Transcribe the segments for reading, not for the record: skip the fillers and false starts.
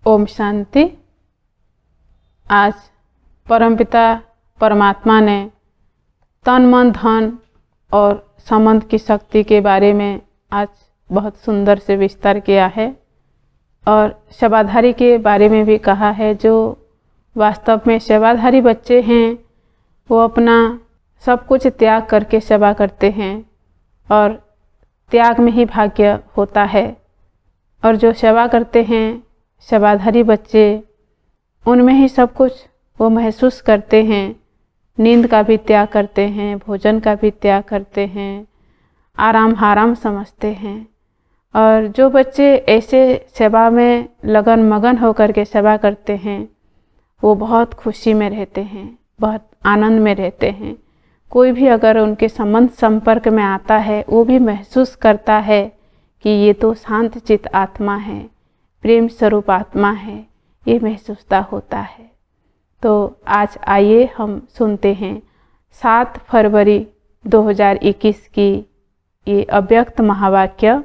ओम शांति। आज परमपिता परमात्मा ने तन मन धन और संबंध की शक्ति के बारे में आज बहुत सुंदर से विस्तार किया है और सेवाधारी के बारे में भी कहा है। जो वास्तव में सेवाधारी बच्चे हैं वो अपना सब कुछ त्याग करके सेवा करते हैं और त्याग में ही भाग्य होता है। और जो सेवा करते हैं सेवाधारी बच्चे, उनमें ही सब कुछ वो महसूस करते हैं। नींद का भी त्याग करते हैं, भोजन का भी त्याग करते हैं, आराम हाराम समझते हैं। और जो बच्चे ऐसे सेवा में लगन मगन होकर के सेवा करते हैं वो बहुत खुशी में रहते हैं, बहुत आनंद में रहते हैं। कोई भी अगर उनके संबंध संपर्क में आता है वो भी महसूस करता है कि ये तो शांत चित आत्मा है, प्रेम स्वरूप आत्मा है, ये महसूसता होता है। तो आज आइए हम सुनते हैं 7 फरवरी 2021 की ये अव्यक्त महावाक्य।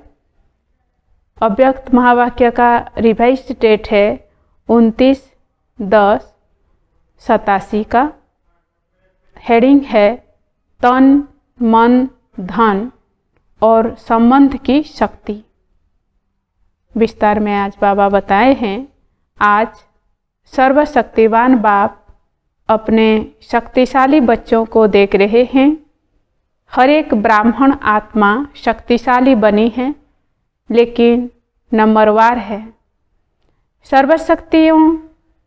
अव्यक्त महावाक्य का रिवाइज्ड डेट है 29/10/87 का। हेडिंग है तन मन धन और संबंध की शक्ति। विस्तार में आज बाबा बताए हैं, आज सर्वशक्तिवान बाप अपने शक्तिशाली बच्चों को देख रहे हैं। हर एक ब्राह्मण आत्मा शक्तिशाली बनी है लेकिन नंबरवार है। सर्वशक्तियों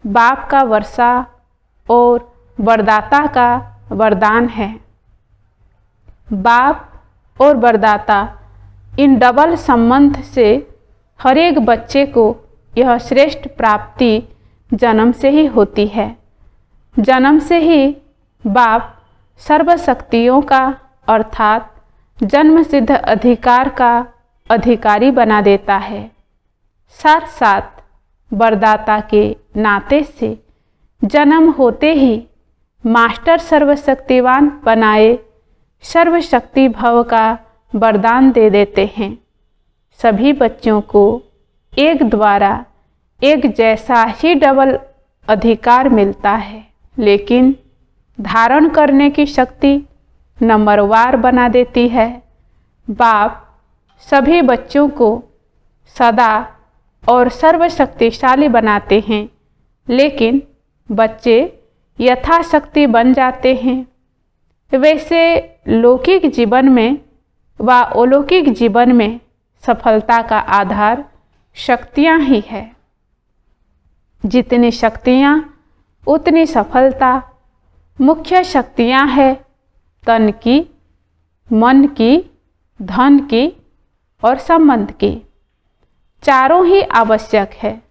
बाप का वर्षा और वरदाता का वरदान है। बाप और वरदाता इन डबल संबंध से हर एक बच्चे को यह श्रेष्ठ प्राप्ति जन्म से ही होती है। जन्म से ही बाप सर्वशक्तियों का अर्थात जन्म सिद्ध अधिकार का अधिकारी बना देता है। साथ साथ वरदाता के नाते से जन्म होते ही मास्टर सर्वशक्तिवान बनाए सर्वशक्ति भव का वरदान दे देते हैं। सभी बच्चों को एक द्वारा एक जैसा ही डबल अधिकार मिलता है, लेकिन धारण करने की शक्ति नंबरवार बना देती है। बाप सभी बच्चों को सदा और सर्वशक्तिशाली बनाते हैं, लेकिन बच्चे यथाशक्ति बन जाते हैं। वैसे लौकिक जीवन में व अलौकिक जीवन में सफलता का आधार शक्तियाँ ही है। जितनी शक्तियाँ उतनी सफलता। मुख्य शक्तियाँ हैं तन की, मन की, धन की और संबंध की। चारों ही आवश्यक है,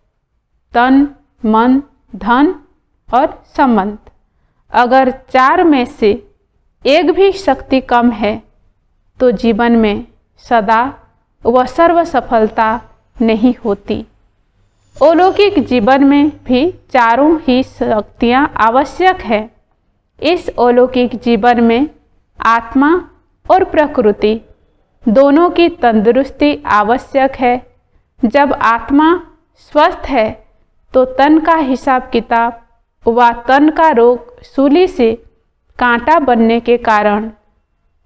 तन मन धन और संबंध। अगर 4 में से एक भी शक्ति कम है तो जीवन में सदा व सर्व सफलता नहीं होती। अलौकिक जीवन में भी चारों ही शक्तियाँ आवश्यक है। इस अलौकिक जीवन में आत्मा और प्रकृति दोनों की तंदुरुस्ती आवश्यक है। जब आत्मा स्वस्थ है तो तन का हिसाब किताब व तन का रोग सूली से कांटा बनने के कारण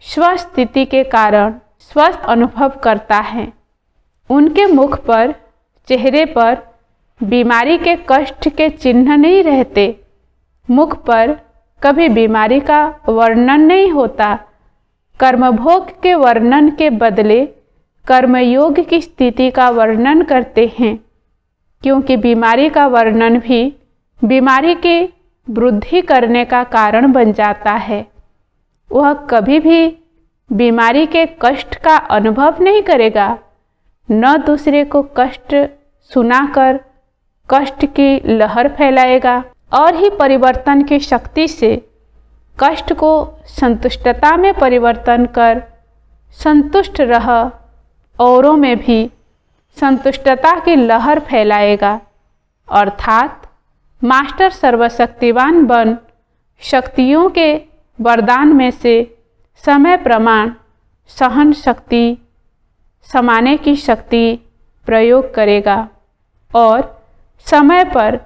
स्वस्थ स्थिति के कारण स्वस्थ अनुभव करता है। उनके मुख पर, चेहरे पर बीमारी के कष्ट के चिन्ह नहीं रहते। मुख पर कभी बीमारी का वर्णन नहीं होता। कर्मभोग के वर्णन के बदले कर्मयोग की स्थिति का वर्णन करते हैं, क्योंकि बीमारी का वर्णन भी बीमारी की वृद्धि करने का कारण बन जाता है। वह कभी भी बीमारी के कष्ट का अनुभव नहीं करेगा, न दूसरे को कष्ट सुनाकर कष्ट की लहर फैलाएगा। और ही परिवर्तन की शक्ति से कष्ट को संतुष्टता में परिवर्तन कर संतुष्ट रह औरों में भी संतुष्टता की लहर फैलाएगा। अर्थात मास्टर सर्वशक्तिवान बन शक्तियों के वरदान में से समय प्रमाण, सहन शक्ति, समाने की शक्ति प्रयोग करेगा और समय पर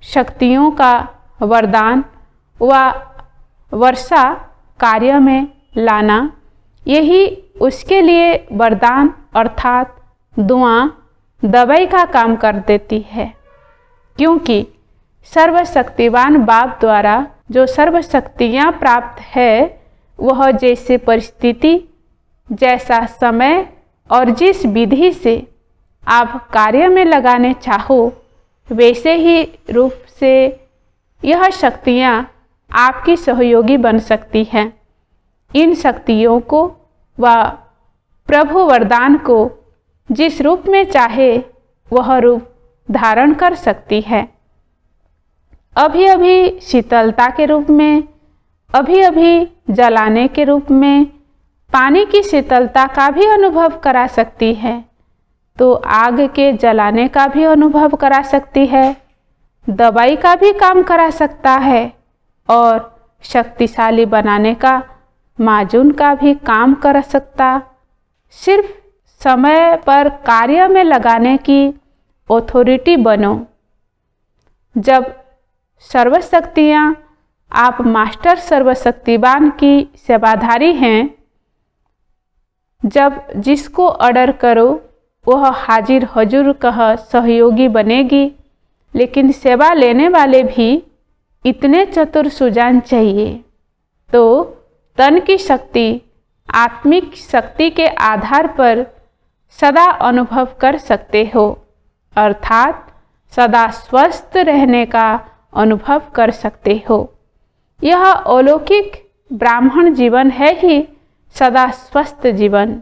शक्तियों का वरदान व वर्षा कार्य में लाना, यही उसके लिए वरदान अर्थात दुआ दवाई का काम कर देती है। क्योंकि सर्वशक्तिवान बाप द्वारा जो सर्वशक्तियाँ प्राप्त है, वह जैसे परिस्थिति, जैसा समय और जिस विधि से आप कार्य में लगाने चाहो, वैसे ही रूप से यह शक्तियाँ आपकी सहयोगी बन सकती हैं। इन शक्तियों को व प्रभु वरदान को जिस रूप में चाहे वह रूप धारण कर सकती है। अभी अभी शीतलता के रूप में, अभी अभी जलाने के रूप में, पानी की शीतलता का भी अनुभव करा सकती है, तो आग के जलाने का भी अनुभव करा सकती है, दवाई का भी काम करा सकता है और शक्तिशाली बनाने का, माजून का भी काम कर सकता। सिर्फ समय पर कार्य में लगाने की ऑथोरिटी बनो। जब सर्वशक्तियाँ आप मास्टर सर्वशक्तिवान की सेवाधारी हैं, जब जिसको ऑर्डर करो वह हाजिर हजूर कह सहयोगी बनेगी। लेकिन सेवा लेने वाले भी इतने चतुर सुजान चाहिए। तो तन की शक्ति आत्मिक शक्ति के आधार पर सदा अनुभव कर सकते हो, अर्थात सदा स्वस्थ रहने का अनुभव कर सकते हो। यह अलौकिक ब्राह्मण जीवन है ही सदा स्वस्थ जीवन।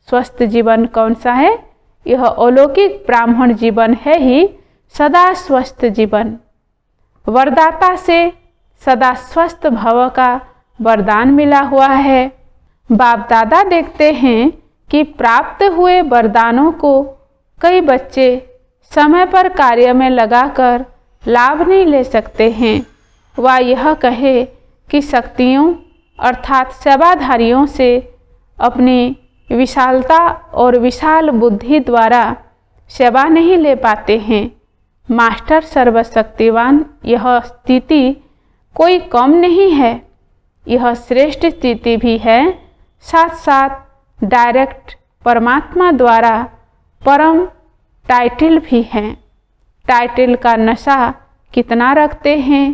स्वस्थ जीवन कौन सा है? यह अलौकिक ब्राह्मण जीवन है ही सदा स्वस्थ जीवन। वरदाता से सदा स्वस्थ भव का वरदान मिला हुआ है। बाप दादा देखते हैं कि प्राप्त हुए वरदानों को कई बच्चे समय पर कार्य में लगाकर लाभ नहीं ले सकते हैं। वह यह कहे कि शक्तियों अर्थात सेवाधारियों से अपनी विशालता और विशाल बुद्धि द्वारा सेवा नहीं ले पाते हैं। मास्टर सर्वशक्तिवान यह स्थिति कोई कम नहीं है, यह श्रेष्ठ स्थिति भी है, साथ साथ डायरेक्ट परमात्मा द्वारा परम टाइटल भी है। टाइटल का नशा कितना रखते हैं,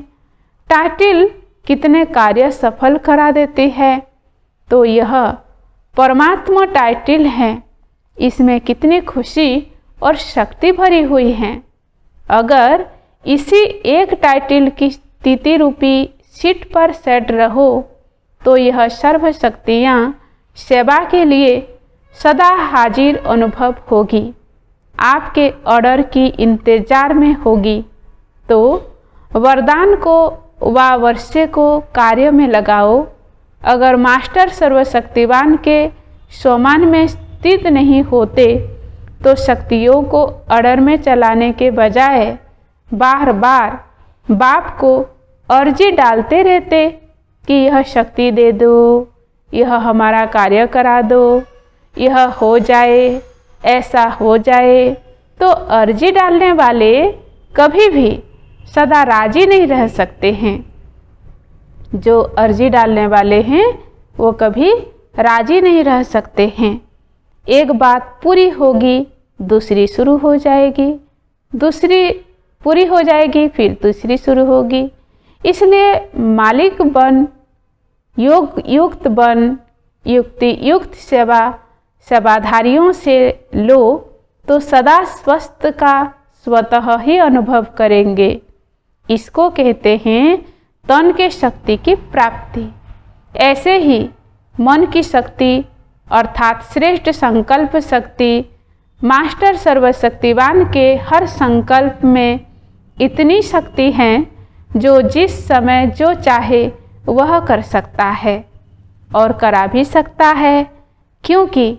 टाइटल कितने कार्य सफल करा देती है, तो यह परमात्मा टाइटल है, इसमें कितनी खुशी और शक्ति भरी हुई है। अगर इसी एक टाइटल की स्थिति रूपी सीट पर सेट रहो तो यह सर्वशक्तियाँ सेवा के लिए सदा हाजिर अनुभव होगी, आपके ऑर्डर की इंतजार में होगी। तो वरदान को व वर्षे को कार्य में लगाओ। अगर मास्टर सर्वशक्तिवान के स्वमान में स्थित नहीं होते तो शक्तियों को ऑर्डर में चलाने के बजाय बार बार बाप को अर्जी डालते रहते कि यह शक्ति दे दो, यह हमारा कार्य करा दो, यह हो जाए, ऐसा हो जाए, तो अर्जी डालने वाले कभी भी सदा राजी नहीं रह सकते हैं। जो अर्जी डालने वाले हैं वो कभी राजी नहीं रह सकते हैं। एक बात पूरी होगी, दूसरी शुरू हो जाएगी, दूसरी पूरी हो जाएगी, फिर दूसरी शुरू होगी। इसलिए मालिक बन, युक्त बन, युक्ति युक्त सेवा सेवाधारियों से लो तो सदा स्वस्थ का स्वतः ही अनुभव करेंगे। इसको कहते हैं तन के शक्ति की प्राप्ति। ऐसे ही मन की शक्ति अर्थात श्रेष्ठ संकल्प शक्ति मास्टर सर्वशक्तिवान के हर संकल्प में इतनी शक्ति है जो जिस समय जो चाहे वह कर सकता है और करा भी सकता है, क्योंकि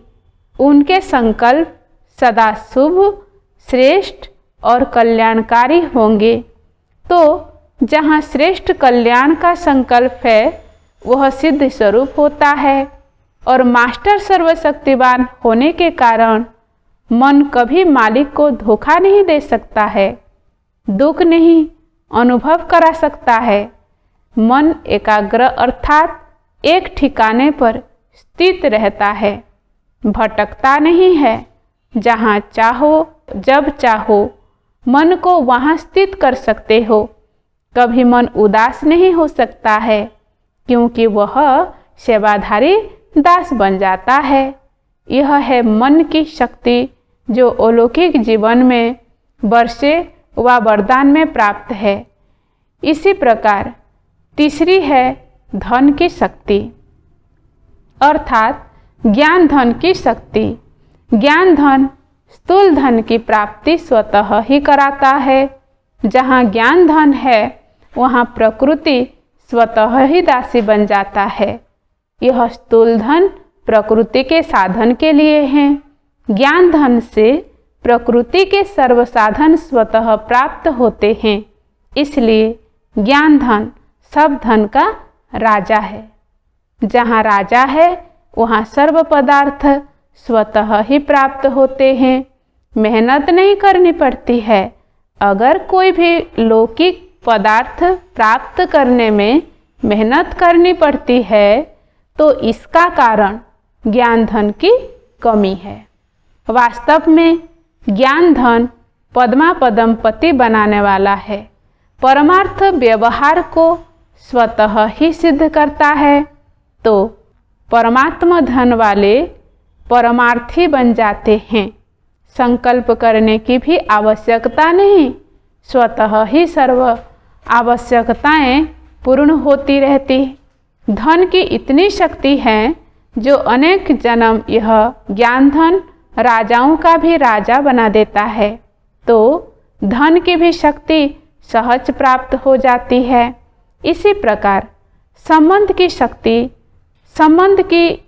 उनके संकल्प सदा शुभ, श्रेष्ठ और कल्याणकारी होंगे। तो जहाँ श्रेष्ठ कल्याण का संकल्प है वह सिद्ध स्वरूप होता है और मास्टर सर्वशक्तिवान होने के कारण मन कभी मालिक को धोखा नहीं दे सकता है। दुख नहीं अनुभव करा सकता है। मन एकाग्र अर्थात एक ठिकाने पर स्थित रहता है, भटकता नहीं है। जहाँ चाहो जब चाहो मन को वहाँ स्थित कर सकते हो। कभी मन उदास नहीं हो सकता है, क्योंकि वह सेवाधारी दास बन जाता है। यह है मन की शक्ति जो अलौकिक जीवन में वर्षे व वरदान में प्राप्त है। इसी प्रकार तीसरी है धन की शक्ति अर्थात ज्ञान धन की शक्ति। ज्ञान धन स्थूल धन की प्राप्ति स्वतः ही कराता है। जहाँ ज्ञान धन है वहाँ प्रकृति स्वतः ही दासी बन जाता है। यह स्थूल धन प्रकृति के साधन के लिए है। ज्ञान धन से प्रकृति के सर्व साधन स्वतः प्राप्त होते हैं। इसलिए ज्ञान धन सब धन का राजा है। जहाँ राजा है वहाँ सर्व पदार्थ स्वतः ही प्राप्त होते हैं, मेहनत नहीं करनी पड़ती है। अगर कोई भी लौकिक पदार्थ प्राप्त करने में मेहनत करनी पड़ती है तो इसका कारण ज्ञान धन की कमी है। वास्तव में ज्ञान धन पद्मा पदम पति बनाने वाला है। परमार्थ व्यवहार को स्वतः ही सिद्ध करता है। तो परमात्मा धन वाले परमार्थी बन जाते हैं। संकल्प करने की भी आवश्यकता नहीं, स्वतः ही सर्व आवश्यकताएं पूर्ण होती रहती। धन की इतनी शक्ति है जो अनेक जन्म यह ज्ञान धन राजाओं का भी राजा बना देता है। तो धन की भी शक्ति सहज प्राप्त हो जाती है। इसी प्रकार संबंध की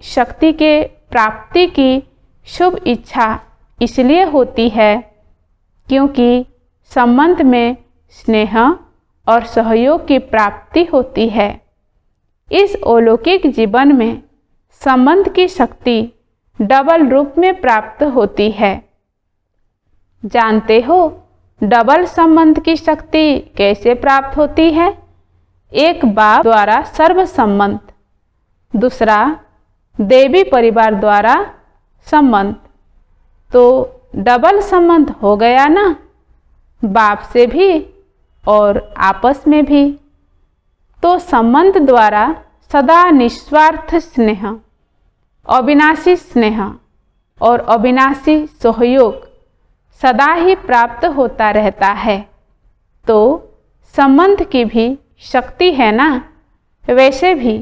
शक्ति के प्राप्ति की शुभ इच्छा इसलिए होती है क्योंकि संबंध में स्नेह और सहयोग की प्राप्ति होती है। इस अलौकिक जीवन में संबंध की शक्ति डबल रूप में प्राप्त होती है। जानते हो डबल संबंध की शक्ति कैसे प्राप्त होती है? एक बाप द्वारा सर्व संबंध, दूसरा देवी परिवार द्वारा संबंध, तो डबल संबंध हो गया ना, बाप से भी और आपस में भी। तो संबंध द्वारा सदा निस्वार्थ स्नेह, अविनाशी स्नेह और अविनाशी सहयोग सदा ही प्राप्त होता रहता है। तो संबंध की भी शक्ति है ना। वैसे भी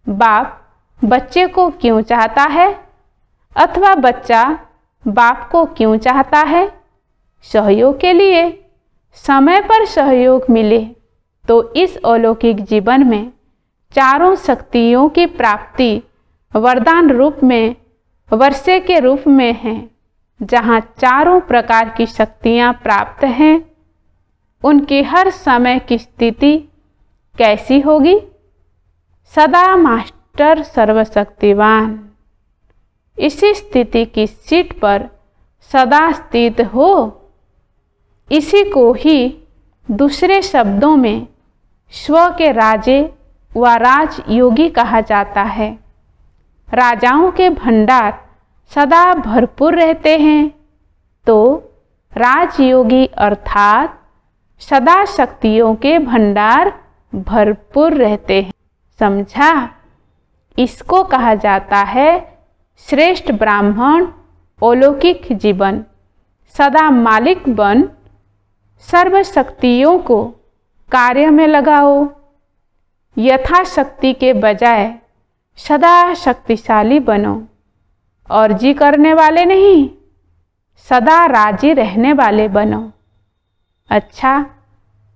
बाप बच्चे को क्यों चाहता है अथवा बच्चा बाप को क्यों चाहता है? सहयोग के लिए। समय पर सहयोग मिले तो इस अलौकिक जीवन में चारों शक्तियों की प्राप्ति वरदान रूप में, वर्षे के रूप में है। जहाँ चारों प्रकार की शक्तियाँ प्राप्त हैं, उनकी हर समय की स्थिति कैसी होगी? सदा मास्टर सर्वशक्तिवान इसी स्थिति की सीट पर सदा स्थित हो। इसी को ही दूसरे शब्दों में स्व के राजे व राजयोगी कहा जाता है। राजाओं के भंडार सदा भरपूर रहते हैं, तो राजयोगी अर्थात सदा शक्तियों के भंडार भरपूर रहते हैं। समझा? इसको कहा जाता है श्रेष्ठ ब्राह्मण अलौकिक जीवन। सदा मालिक बन सर्व शक्तियों को कार्य में लगाओ। यथाशक्ति के बजाय सदा शक्तिशाली बनो। अर्जी करने वाले नहीं, सदा राजी रहने वाले बनो। अच्छा,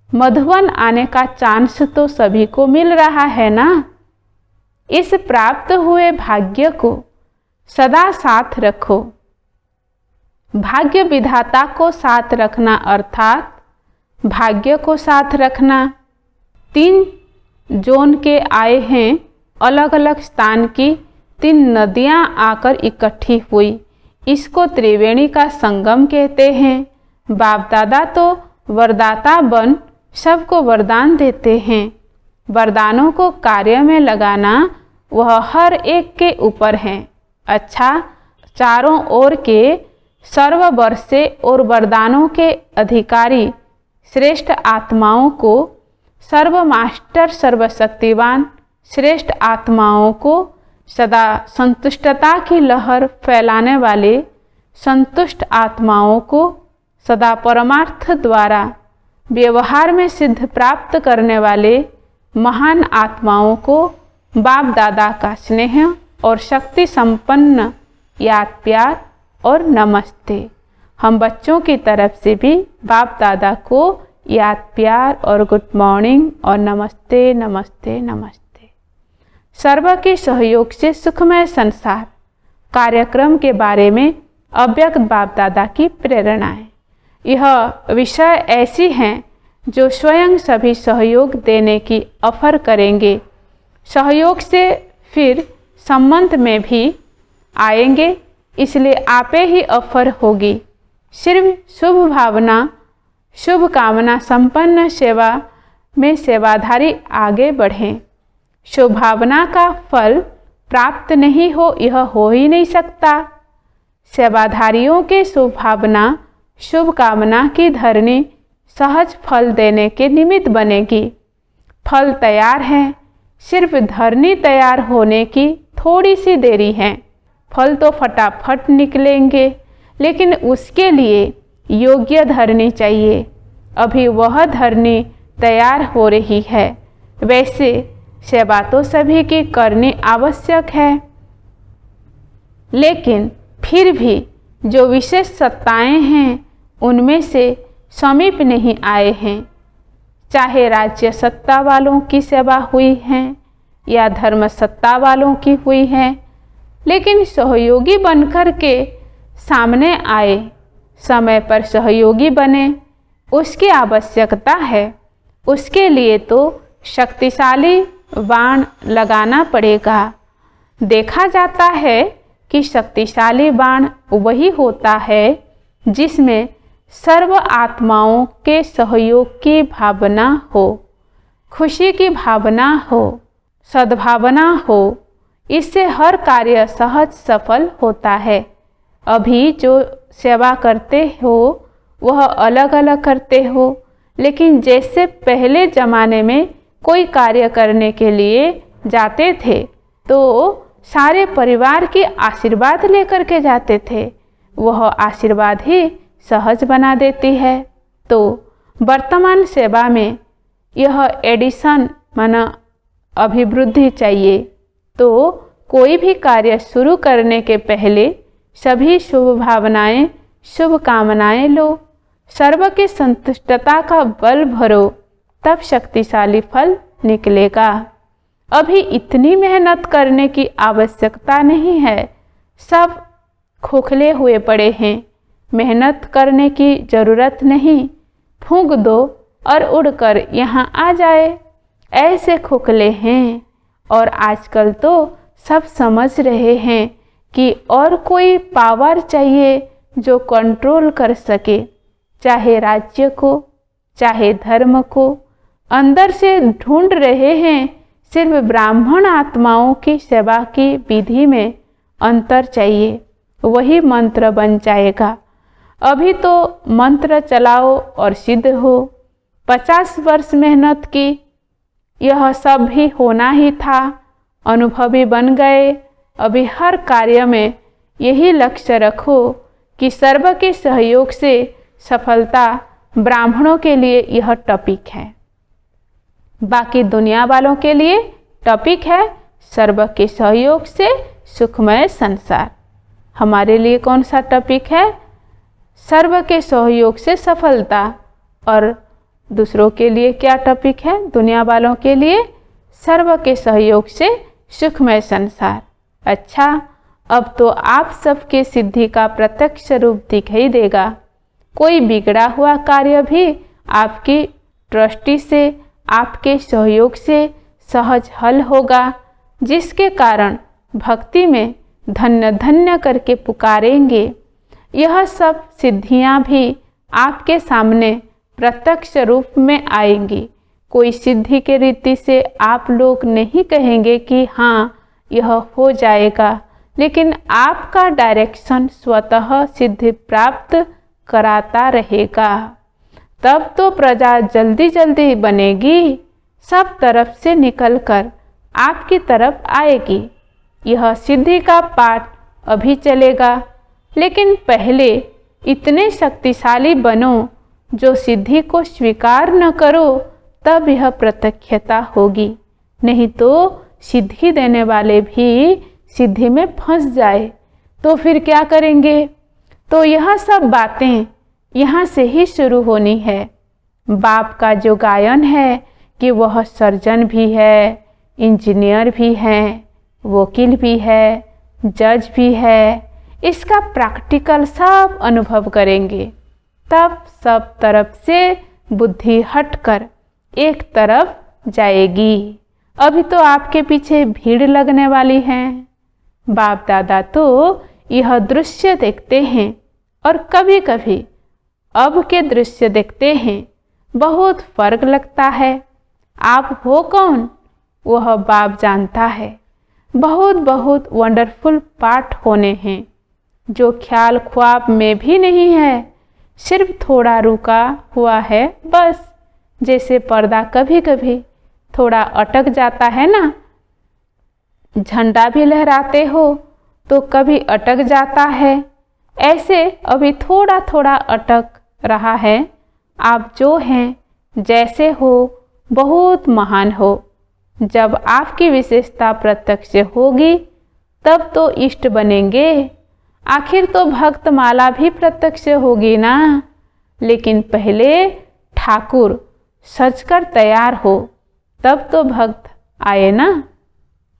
मधुवन आने का चांस तो सभी को मिल रहा है ना। इस प्राप्त हुए भाग्य को सदा साथ रखो। भाग्य विधाता को साथ रखना अर्थात भाग्य को साथ रखना। 3 जोन के आए हैं, अलग अलग स्थान की 3 नदियाँ आकर इकट्ठी हुई। इसको त्रिवेणी का संगम कहते हैं। बाप दादा तो वरदाता बन सबको वरदान देते हैं। वरदानों को कार्य में लगाना वह हर एक के ऊपर है। अच्छा, चारों ओर के सर्ववर्षे और वरदानों के अधिकारी श्रेष्ठ आत्माओं को, सर्वमास्टर सर्वशक्तिवान श्रेष्ठ आत्माओं को सदा संतुष्टता की लहर फैलाने वाले संतुष्ट आत्माओं को, सदा परमार्थ द्वारा व्यवहार में सिद्ध प्राप्त करने वाले महान आत्माओं को बाप दादा का स्नेह और शक्ति संपन्न याद प्यार और नमस्ते। हम बच्चों की तरफ से भी बाप दादा को याद प्यार और गुड मॉर्निंग और नमस्ते नमस्ते नमस्ते। सर्व के सहयोग से सुखमय संसार कार्यक्रम के बारे में अव्यक्त बाप दादा की प्रेरणाएं। यह विषय ऐसी हैं जो स्वयं सभी सहयोग देने की ऑफर करेंगे। सहयोग से फिर संबंध में भी आएंगे, इसलिए आपे ही ऑफर होगी। सिर्फ शुभ भावना शुभ कामना संपन्न सेवा में सेवाधारी आगे बढ़ें। शुभ भावना का फल प्राप्त नहीं हो, यह हो ही नहीं सकता। सेवाधारियों के शुभ भावना शुभ कामना की धरनी सहज फल देने के निमित्त बनेगी। फल तैयार है, सिर्फ धरनी तैयार होने की थोड़ी सी देरी है। फल तो फटाफट निकलेंगे, लेकिन उसके लिए योग्य धरनी चाहिए। अभी वह धरनी तैयार हो रही है। वैसे सेवा तो सभी की करनी आवश्यक है, लेकिन फिर भी जो विशेष सत्ताएं हैं उनमें से समीप नहीं आए हैं। चाहे राज्य सत्ता वालों की सेवा हुई है या धर्म सत्ता वालों की हुई है, लेकिन सहयोगी बनकर के सामने आए, समय पर सहयोगी बने, उसकी आवश्यकता है। उसके लिए तो शक्तिशाली बाण लगाना पड़ेगा। देखा जाता है कि शक्तिशाली बाण वही होता है जिसमें सर्व आत्माओं के सहयोग की भावना हो, खुशी की भावना हो, सद्भावना हो। इससे हर कार्य सहज सफल होता है। अभी जो सेवा करते हो वह अलग अलग करते हो, लेकिन जैसे पहले ज़माने में कोई कार्य करने के लिए जाते थे तो सारे परिवार के आशीर्वाद लेकर के जाते थे। वह आशीर्वाद ही सहज बना देती है। तो वर्तमान सेवा में यह एडिशन माना अभिवृद्धि चाहिए। तो कोई भी कार्य शुरू करने के पहले सभी शुभ भावनाएं शुभ कामनाएं लो, सर्व की संतुष्टता का बल भरो, तब शक्तिशाली फल निकलेगा। अभी इतनी मेहनत करने की आवश्यकता नहीं है। सब खोखले हुए पड़े हैं, मेहनत करने की ज़रूरत नहीं। फूंक दो और उड़कर यहाँ आ जाए, ऐसे खोखले हैं। और आजकल तो सब समझ रहे हैं कि और कोई पावर चाहिए जो कंट्रोल कर सके, चाहे राज्य को चाहे धर्म को। अंदर से ढूंढ रहे हैं। सिर्फ ब्राह्मण आत्माओं की सेवा की विधि में अंतर चाहिए, वही मंत्र बन जाएगा। अभी तो मंत्र चलाओ और सिद्ध हो। 50 वर्ष मेहनत की, यह सब भी होना ही था। अनुभवी बन गए। अभी हर कार्य में यही लक्ष्य रखो कि सर्व के सहयोग से सफलता। ब्राह्मणों के लिए यह टॉपिक है, बाकी दुनिया वालों के लिए टॉपिक है सर्व के सहयोग से सुखमय संसार। हमारे लिए कौन सा टॉपिक है? सर्व के सहयोग से सफलता। और दूसरों के लिए क्या टॉपिक है? दुनिया वालों के लिए सर्व के सहयोग से सुखमय संसार। अच्छा, अब तो आप सबके सिद्धि का प्रत्यक्ष रूप दिखाई देगा। कोई बिगड़ा हुआ कार्य भी आपकी दृष्टि से आपके सहयोग से सहज हल होगा, जिसके कारण भक्ति में धन्य धन्य करके पुकारेंगे। यह सब सिद्धियां भी आपके सामने प्रत्यक्ष रूप में आएंगी। कोई सिद्धि के रीति से आप लोग नहीं कहेंगे कि हाँ यह हो जाएगा, लेकिन आपका डायरेक्शन स्वतः सिद्धि प्राप्त कराता रहेगा। तब तो प्रजा जल्दी जल्दी बनेगी, सब तरफ से निकलकर आपकी तरफ आएगी। यह सिद्धि का पाठ अभी चलेगा, लेकिन पहले इतने शक्तिशाली बनो जो सिद्धि को स्वीकार न करो, तब यह प्रत्यक्षता होगी। नहीं तो सिद्धि देने वाले भी सिद्धि में फंस जाए तो फिर क्या करेंगे? तो यह सब बातें यहाँ से ही शुरू होनी है। बाप का जो गायन है कि वह सर्जन भी है, इंजीनियर भी है, वकील भी है, जज भी है, इसका प्रैक्टिकल सब अनुभव करेंगे। तब सब तरफ से बुद्धि हटकर एक तरफ जाएगी। अभी तो आपके पीछे भीड़ लगने वाली है। बाप दादा तो यह दृश्य देखते हैं और कभी कभी अब के दृश्य देखते हैं, बहुत फर्क लगता है। आप हो कौन वह बाप जानता है। बहुत बहुत वंडरफुल पाठ होने हैं जो ख्याल ख्वाब में भी नहीं है, सिर्फ थोड़ा रुका हुआ है बस। जैसे पर्दा कभी कभी थोड़ा अटक जाता है ना, झंडा भी लहराते हो तो कभी अटक जाता है, ऐसे अभी थोड़ा थोड़ा अटक रहा है। आप जो हैं, जैसे हो, बहुत महान हो। जब आपकी विशेषता प्रत्यक्ष होगी तब तो इष्ट बनेंगे। आखिर तो भक्त माला भी प्रत्यक्ष होगी ना। लेकिन पहले ठाकुर सजकर तैयार हो, तब तो भक्त आए ना।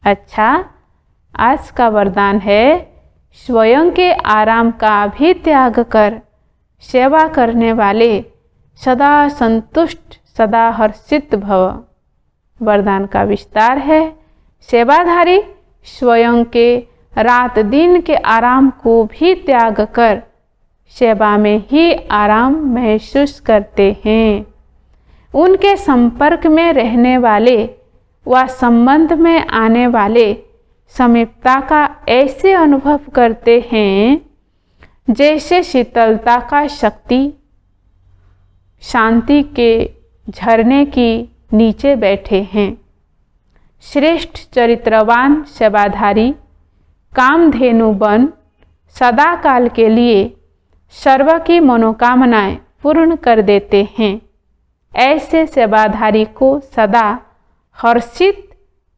अच्छा, आज का वरदान है स्वयं के आराम का भी त्याग कर सेवा करने वाले सदा संतुष्ट सदा हर्षित भव। वरदान का विस्तार है, सेवाधारी स्वयं के रात दिन के आराम को भी त्याग कर सेवा में ही आराम महसूस करते हैं। उनके संपर्क में रहने वाले व संबंध में आने वाले समीपता का ऐसे अनुभव करते हैं जैसे शीतलता का शक्ति शांति के झरने की नीचे बैठे हैं। श्रेष्ठ चरित्रवान सेवाधारी कामधेनु बन सदा काल के लिए सर्व की मनोकामनाएं पूर्ण कर देते हैं। ऐसे सेवाधारी को सदा हर्षित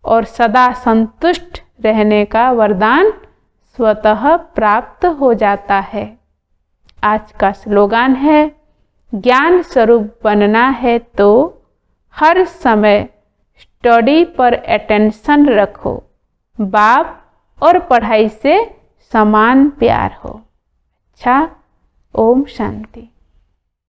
और सदा संतुष्ट रहने का वरदान स्वतः प्राप्त हो जाता है। आज का स्लोगान है, ज्ञान स्वरूप बनना है तो हर समय स्टडी पर अटेंशन रखो। बाप और पढ़ाई से समान प्यार हो। अच्छा, ओम शांति।